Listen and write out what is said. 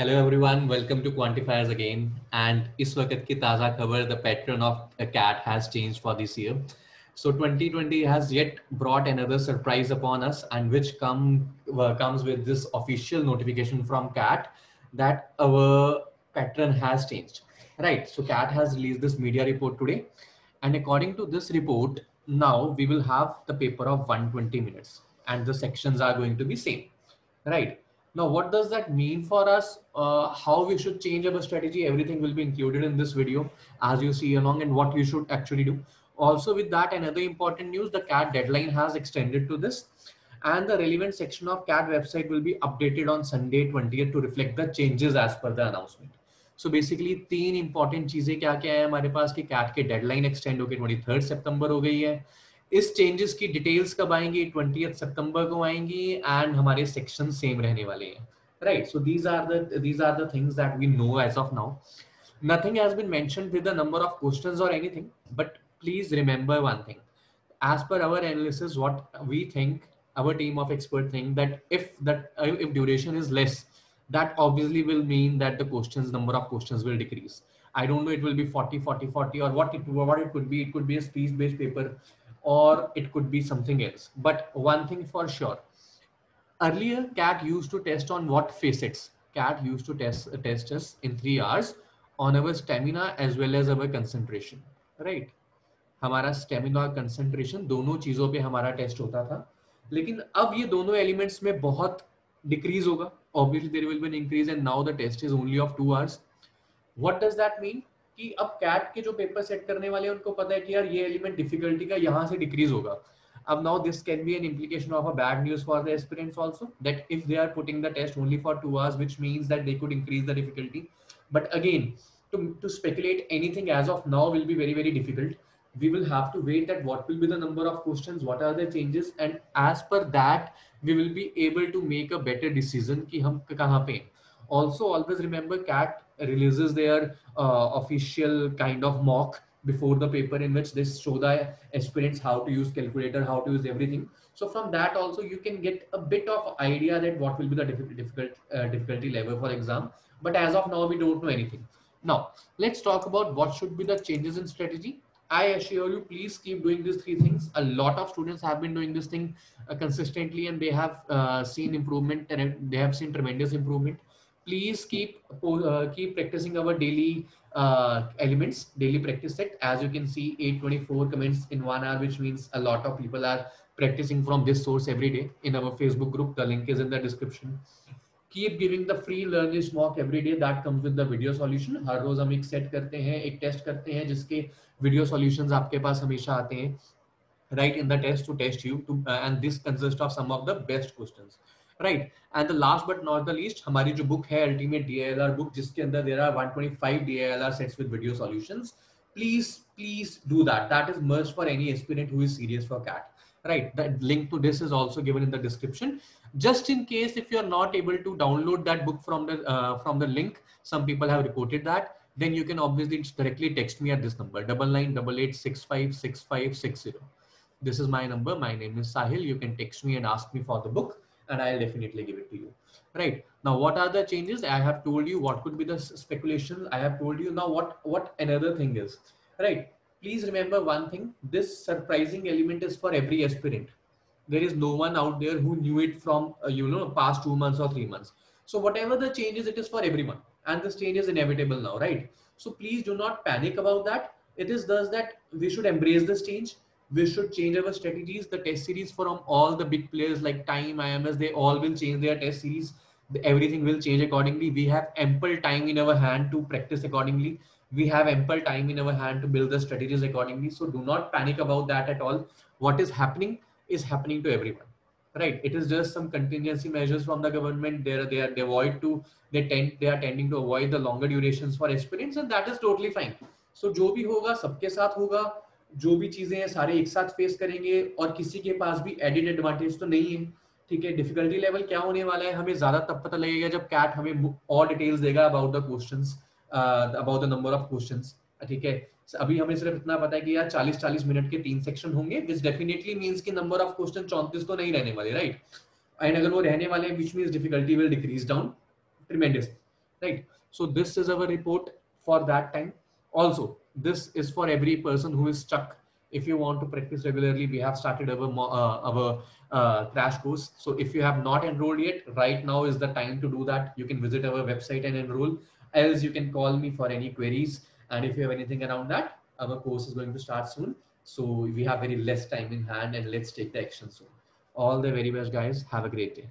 Hello everyone, welcome to Quantifiers again. And इस वक्त की ताज़ा खबर, the pattern of the cat has changed for this year. So 2020 has yet brought another surprise upon us, and which comes with this official notification from CAT that our pattern has changed. Right. So CAT has released this media report today, and according to this report, now we will have the paper of 120 minutes, and the sections are going to be same. Right. Now, what does that mean for us? How we should change our strategy? Everything will be included in this video as you see along, and what you should actually do. Also, with that, another important news: the CAT deadline has extended to this, and the relevant section of CAT website will be updated on Sunday 20th to reflect the changes as per the announcement. So basically, तीन important चीजें क्या क्या है हमारे पास कि CAT के deadline extend होकर 23rd सितंबर हो गई है. इस चेंजेस की डिटेल्स कब आएंगी? 20th सितंबर को आएंगी, एंड हमारे सेक्शन सेम रहने वाले हैं. Right. So these are the things that we know as of now. Nothing has been mentioned with the number of questions or anything, but please remember one thing. As per our analysis, what we think, our team of expert think that if duration is less, that obviously will mean that the number of questions will decrease. I don't know, it will be 40 40 40, or what it could be. It could be a speech based paper, or it could be something else. But one thing for sure, earlier CAT used to test on what facets? CAT used to test us in 3 hours on our stamina as well as our concentration. Right. हमारा stamina और concentration दोनों चीजों पे हमारा test होता था, लेकिन अब ये दोनों एलिमेंट्स में बहुत डिक्रीज होगा. Obviously there will be an increase, and now the test is only of 2 hours. What does that mean? कि अब कैट के जो पेपर सेट करने वाले हैं उनको पता है कि यार ये एलिमेंट डिफिकल्टी का यहाँ से डिक्रीज होगा. अब now this can be an implication of a bad news for the aspirants also, that if they are putting the test only for 2 hours, which means that they could increase the difficulty. But again, to speculate anything as of now will be very very difficult. We will have to wait that what will be the number of questions, what are the changes, and as per that we will be able to make a better decision कि हम कहाँ पे हैं. Also, always remember CAT releases their official kind of mock before the paper, in which they show the aspirants how to use calculator, how to use everything. So from that also you can get a bit of idea that what will be the difficulty level for exam. But as of now we don't know anything. Now let's talk about what should be the changes in strategy. I assure you, please keep doing these three things. A lot of students have been doing this thing consistently, and they have seen improvement, and they have seen tremendous improvement. Please keep practicing our daily elements, daily practice set. As you can see, 824 comments in 1 hour, which means a lot of people are practicing from this source every day in our Facebook group. The link is in the description. Keep giving the free learn this mock every day. That comes with the video solution. हर रोज हम एक set करते हैं, एक test करते हैं, जिसके video solutions आपके पास हमेशा आते हैं right in the test to test you to and this consists of some of the best questions. Right. And the last but not the least, हमारी जो book है Ultimate DILR book, जिसके अंदर there are 125 DILR sets with video solutions. Please do that. That is must for any aspirant who is serious for CAT. Right. The link to this is also given in the description. Just in case if you are not able to download that book from the link, some people have reported that, then you can obviously directly text me at this number 9988656560. This is my number. My name is Sahil. You can text me and ask me for the book, and I'll definitely give it to you. Right. Now, what are the changes? I have told you what could be the speculation. I have told you now what another thing is. Right. Please remember one thing. This surprising element is for every aspirant. There is no one out there who knew it from past 2 months or 3 months. So whatever the change is, it is for everyone, and this change is inevitable now, right? So please do not panic about that. It is thus that we should embrace this change. We should change our strategies. The test series from all the big players like Time, IMS, they all will change their test series. Everything will change accordingly. We have ample time in our hand to practice accordingly. We have ample time in our hand to build the strategies accordingly. So do not panic about that at all. What is happening to everyone. Right. It is just some contingency measures from the government. They are tending to avoid the longer durations for aspirants, and that is totally fine. So जो भी होगा सबके साथ होगा. जो भी चीजें हैं सारे एक साथ फेस करेंगे, और किसी के पास भी एडिड एडवांटेज तो नहीं है. ठीक है. डिफिकल्टी लेवल क्या होने वाला है हमें ज्यादा तब पता लगेगा जब कैट हमें और डिटेल्स देगा about the questions, about the number of questions. ठीक है. अभी हमें सिर्फ इतना पता है कि यार 40-40 मिनट के 3 सेक्शन होंगे, विच डेफिनेटली मींस कि नंबर ऑफ क्वेश्चन 34 तो नहीं रहने वाले, राइट? एंड अगर वो रहने वाले हैं, which means difficulty will decrease down tremendously. right? So this is our report for that time. Also, this is for every person who is stuck. If you want to practice regularly, we have started our crash course. So if you have not enrolled yet, right now is the time to do that. You can visit our website and enroll. Else you can call me for any queries. And if you have anything around that, our course is going to start soon. So we have very less time in hand, and let's take the action soon. All the very best, guys. Have a great day.